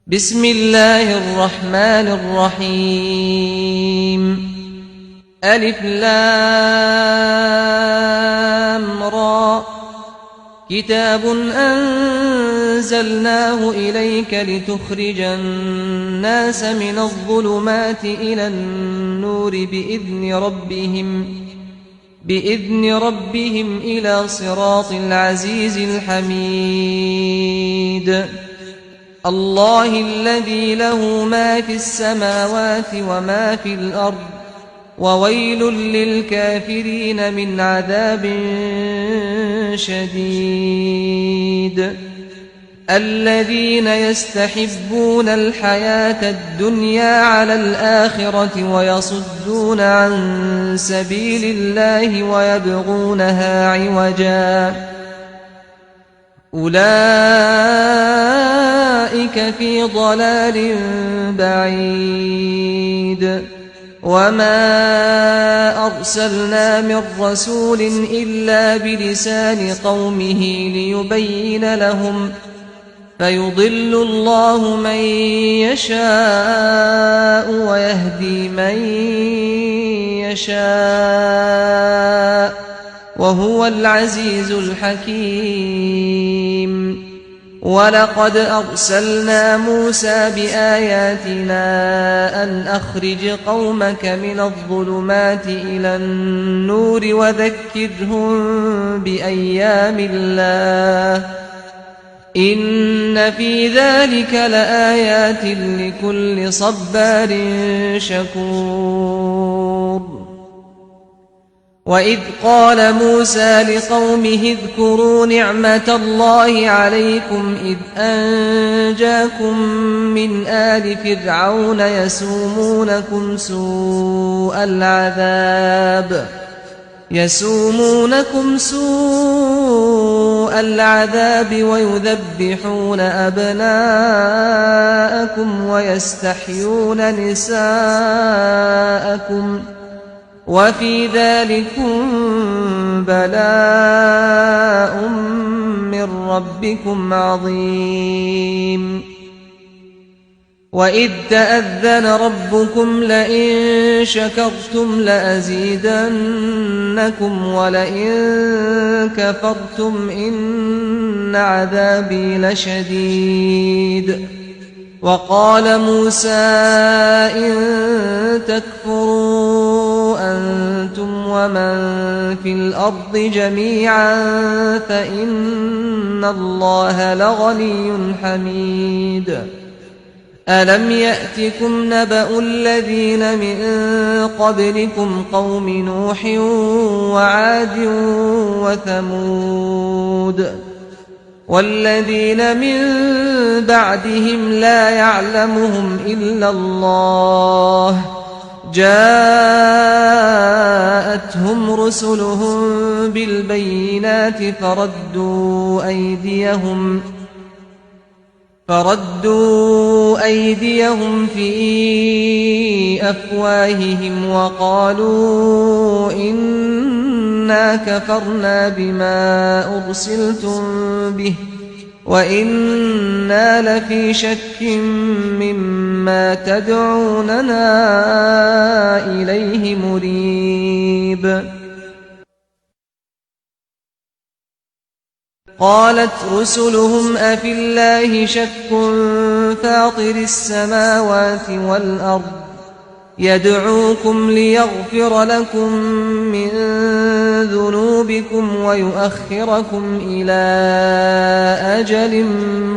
بسم الله الرحمن الرحيم ألف لام را كتاب أنزلناه إليك لتخرج الناس من الظلمات إلى النور بإذن ربهم إلى صراط العزيز الحميد الله الذي له ما في السماوات وما في الأرض وويل للكافرين من عذاب شديد الذين يستحبون الحياة الدنيا على الآخرة ويصدون عن سبيل الله ويبغونها عوجا أولئك في ضلال بعيد وما أرسلنا من رسول إلا بلسان قومه ليبين لهم فيضل الله من يشاء ويهدي من يشاء وهو العزيز الحكيم ولقد أرسلنا موسى بآياتنا أن أخرج قومك من الظلمات إلى النور وذكرهم بأيام الله إن في ذلك لآيات لكل صبار شكور وإذ قال موسى لقومه اذكروا نعمة الله عليكم إذ أنجاكم من آل فرعون يسومونكم سوء العذاب ويذبحون أبناءكم ويستحيون نساءكم وفي ذلكم بلاء من ربكم عظيم وإذ تأذن ربكم لئن شكرتم لأزيدنكم ولئن كفرتم إن عذابي لشديد وقال موسى إن تكفروا أنتم ومن في الأرض جميعا فإن الله لغني حميد ألم يأتكم نبأ الذين من قبلكم قوم نوح وعاد وثمود والذين من بعدهم لا يعلمهم إلا الله جاءتهم رسلهم بالبينات فردوا أيديهم في أفواههم وقالوا إنا كفرنا بما أرسلتم به وإنا لفي شك مما تدعوننا إليه مريب قالت رسلهم أفي الله شك فاطر السماوات والأرض يدعوكم ليغفر لكم من ذنوبكم ويؤخركم إلى أجل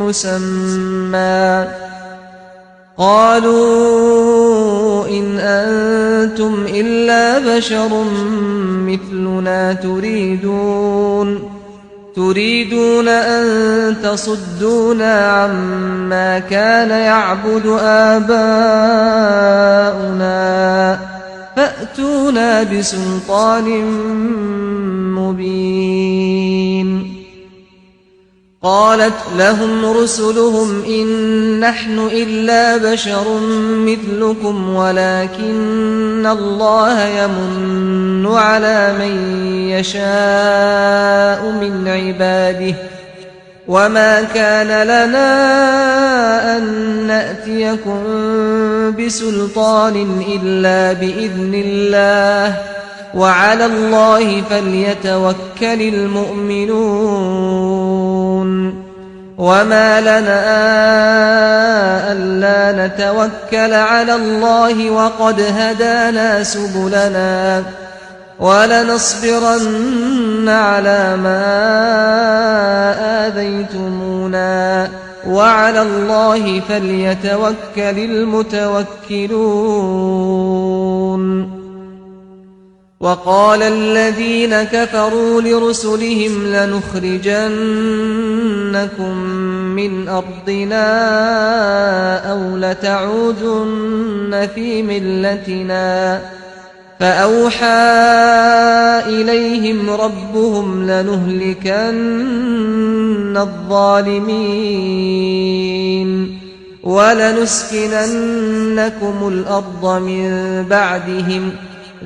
مسمى قالوا إن أنتم إلا بشر مثلنا تريدون أن تصدونا عما كان يعبد آباؤنا فأتونا بسلطان مبين قالت لهم رسلهم إن نحن إلا بشر مثلكم ولكن الله يمن على من يشاء من عباده وما كان لنا أن تكن بسلطان إلا بإذن الله وعلى الله فليتوكل المؤمنون وما لنا ألا نتوكل على الله وقد هدانا سبلنا ولنصبرن على ما آذيتمونا وعلى الله فليتوكل المتوكلون وقال الذين كفروا لرسلهم لنخرجنكم من أرضنا أو لتعودن في ملتنا فأوحى إليهم ربهم لنهلكن الظالمين ولنسكننكم الأرض من بعدهم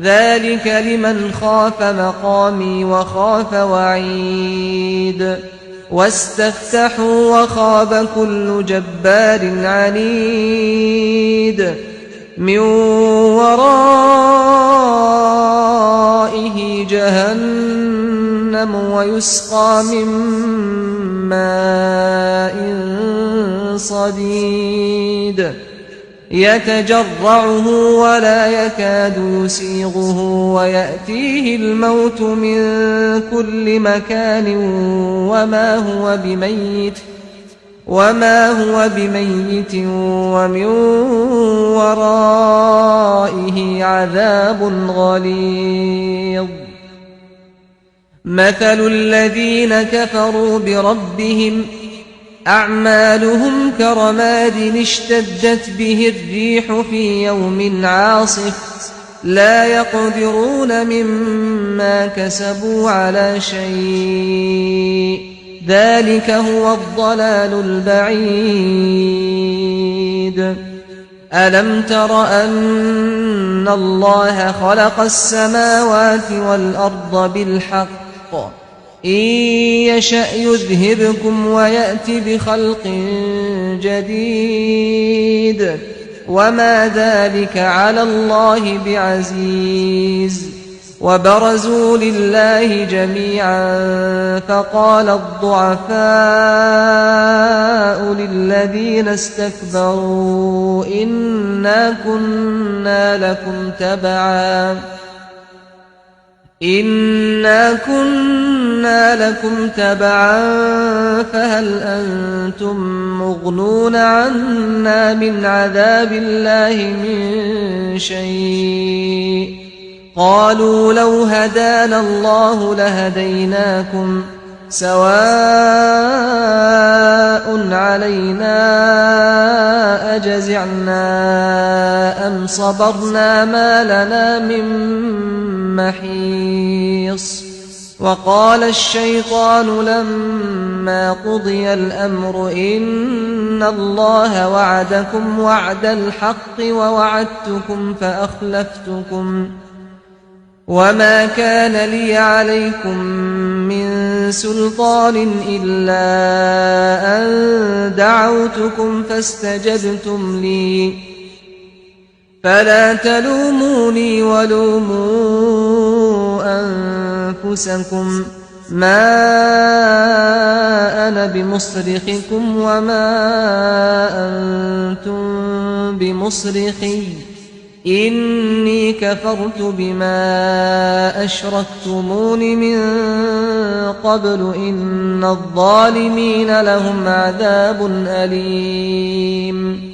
ذلك لمن خاف مقامي وخاف وعيد واستفتحوا وخاب كل جبار عنيد من ورائه جهنم ويسقى من ماء صديد يتجرعه ولا يكاد يسيغه ويأتيه الموت من كل مكان وما هو بميت ومن ورائه عذاب غليظ مثل الذين كفروا بربهم أعمالهم كرماد اشتدت به الريح في يوم عاصف لا يقدرون مما كسبوا على شيء ذلك هو الضلال البعيد ألم تر أن الله خلق السماوات والأرض بالحق إن يشأ يذهبكم ويأت بخلق جديد وما ذلك على الله بعزيز وبرزوا لله جميعا فقال الضعفاء للذين استكبروا إنا كنا لكم تبعا فهل أنتم مغنون عنا من عذاب الله من شيء قالوا لو هدانا الله لهديناكم سواء علينا أجزعنا أم صبرنا ما لنا من محيص وقال الشيطان لما قضي الأمر إن الله وعدكم وعد الحق ووعدتكم فأخلفتكم وما كان لي عليكم من سلطان إلا أن دعوتكم فاستجبتم لي فلا تلوموني ولوموا أنفسكم ما أنا بمصرخكم وما أنتم بمصرخي إني كفرت بما أشركتمون من قبل إن الظالمين لهم عذاب أليم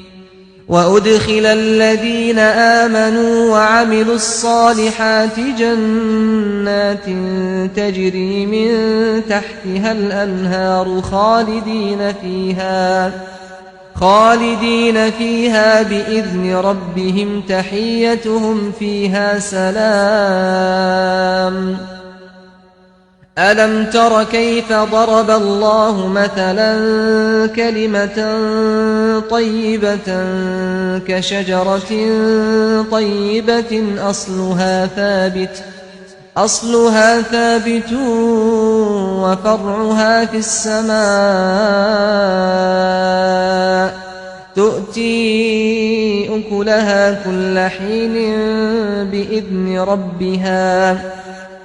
وأدخل الذين آمنوا وعملوا الصالحات جنات تجري من تحتها الأنهار خالدين فيها بإذن ربهم تحيتهم فيها سلام ألم تر كيف ضرب الله مثلا كلمة طيبة كشجرة طيبة أصلها ثابت وفرعها في السماء تؤتي أكلها كل حين بإذن ربها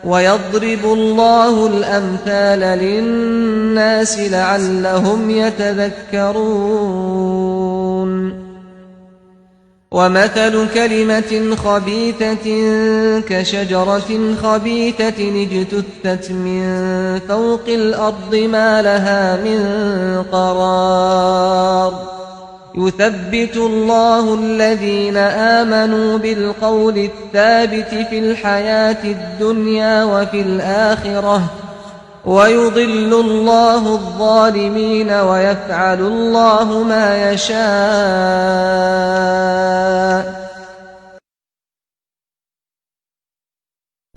ويضرب الله الأمثال للناس لعلهم يتذكرون ومثل كلمة خبيثة كشجرة خبيثة اجتثت من فوق الأرض ما لها من قرار يثبت الله الذين آمنوا بالقول الثابت في الحياة الدنيا وفي الآخرة ويضل الله الظالمين ويفعل الله ما يشاء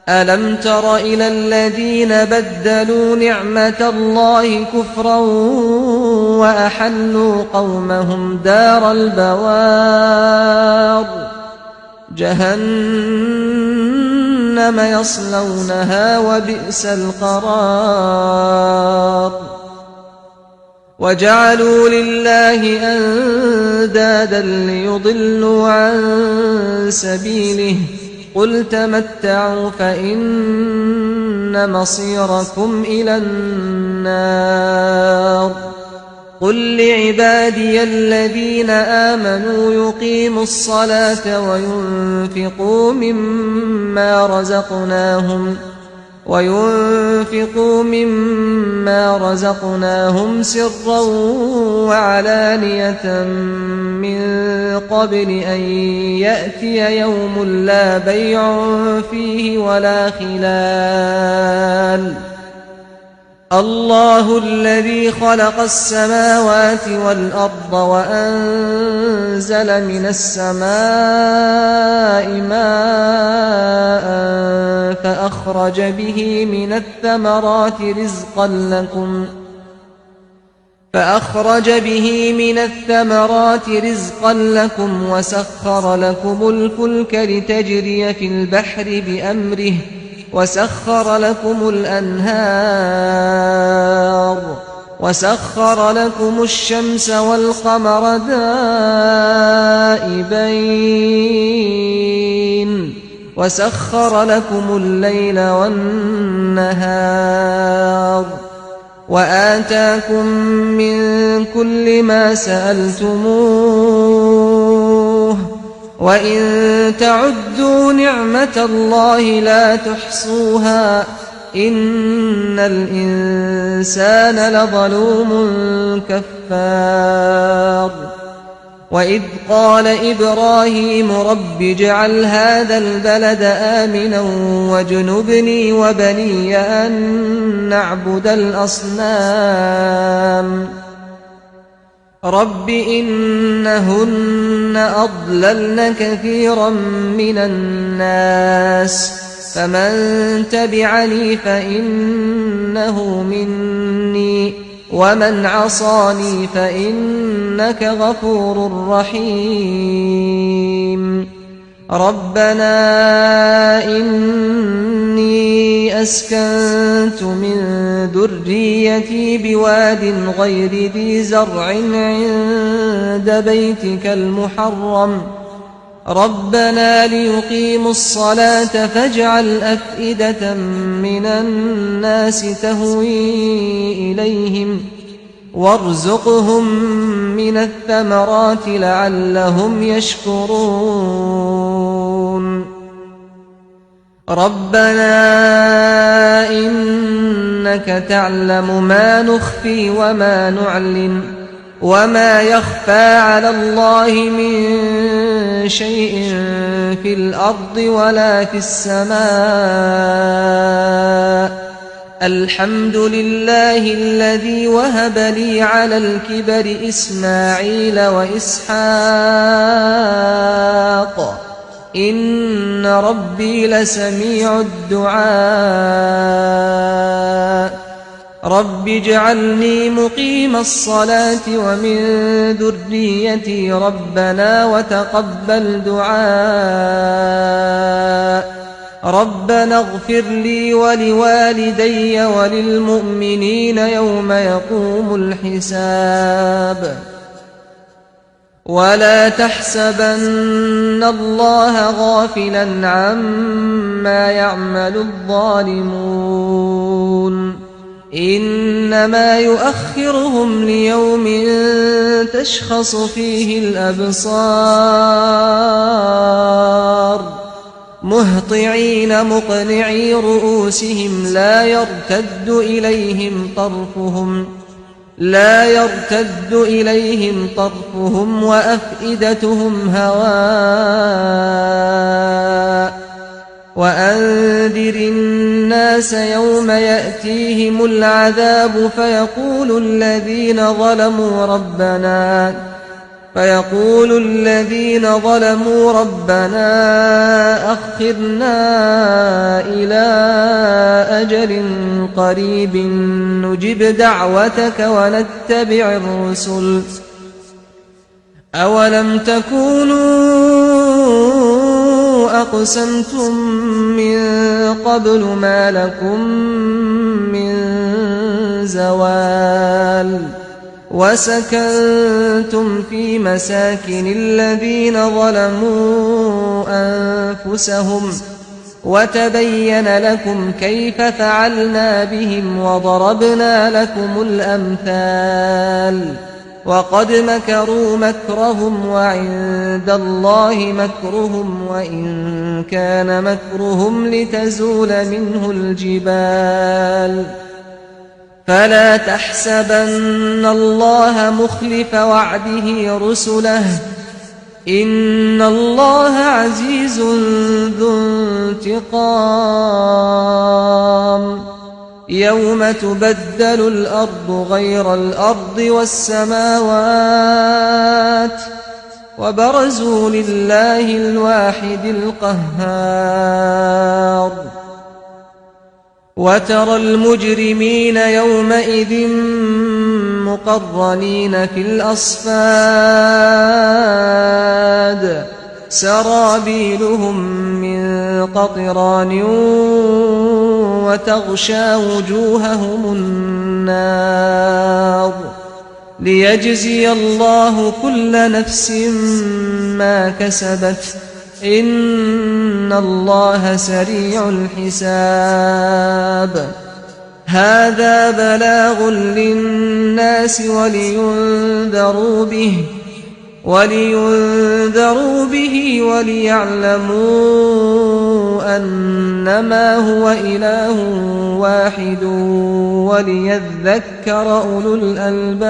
ألم تر إلى الذين بدلوا نعمة الله كفرا وأحلوا قومهم دار البوار جهنم يصلونها وبئس القرار وجعلوا لله أندادا ليضلوا عن سبيله قل تمتعوا فإن مصيركم إلى النار قل لعبادي الذين آمنوا يقيموا الصلاة وينفقوا مما رزقناهم سرا وعلانية من قبل أن يأتي يوم لا بيع فيه ولا خلال الله الذي خلق السماوات والأرض وأنزل من السماء ماء فأخرج به من الثمرات رزقا لكم وسخر لكم الفلك لتجري في البحر بأمره وسخر لكم الأنهار وسخر لكم الشمس والقمر دائبين وسخر لكم الليل والنهار وآتاكم من كل ما سألتموه وإن تعدوا نعمة الله لا تحصوها إن الإنسان لظلوم كفار وإذ قال إبراهيم رب اجعل هذا البلد آمنا واجنبني وبني أن نعبد الأصنام رب إنهن أضللن كثيرا من الناس فمن تبعني فإنه مني ومن عصاني فإنك غفور رحيم ربنا إني أسكنت من ذريتي بواد غير ذي زرع عند بيتك المحرم ربنا ليقيموا الصلاة فاجعل أفئدة من الناس تهوي إليهم وارزقهم من الثمرات لعلهم يشكرون ربنا إنك تعلم ما نخفي وما نعلن وما يخفى على الله من شيء في الأرض ولا في السماء الحمد لله الذي وهب لي على الكبر إسماعيل وإسحاق إن ربي لسميع الدعاء رب اجعلني مقيم الصلاة ومن ذريتي ربنا وتقبل دعاء ربنا اغفر لي ولوالدي وللمؤمنين يوم يقوم الحساب ولا تحسبن الله غافلا عما يعمل الظالمون إنما يؤخرهم ليوم تشخص فيه الأبصار مهطعين مقنعي رؤوسهم لا يرتد إليهم طرفهم وأفئدتهم هواء وأنذر الناس يوم يأتيهم العذاب فيقول الذين ظلموا ربنا أخرنا إلى أجل قريب نجب دعوتك ونتبع الرسل أولم تكونوا أقسمتم من قبل ما لكم من زوال وسكنتم في مساكن الذين ظلموا أنفسهم وتبين لكم كيف فعلنا بهم وضربنا لكم الأمثال وقد مكروا مكرهم وعند الله مكرهم وإن كان مكرهم لتزول منه الجبال فلا تحسبن الله مخلف وعده رسله إن الله عزيز ذو انتقام يوم تبدل الأرض غير الأرض والسماوات وبرزوا لله الواحد القهار وترى المجرمين يومئذ مقرنين في الأصفاد سرابيلهم من قطران وتغشى وجوههم النار ليجزي الله كل نفس ما كسبت إن الله سريع الحساب هذا بلاغ للناس ولينذروا به وليعلموا أنما هو إله واحد وليذكر أولو الألباب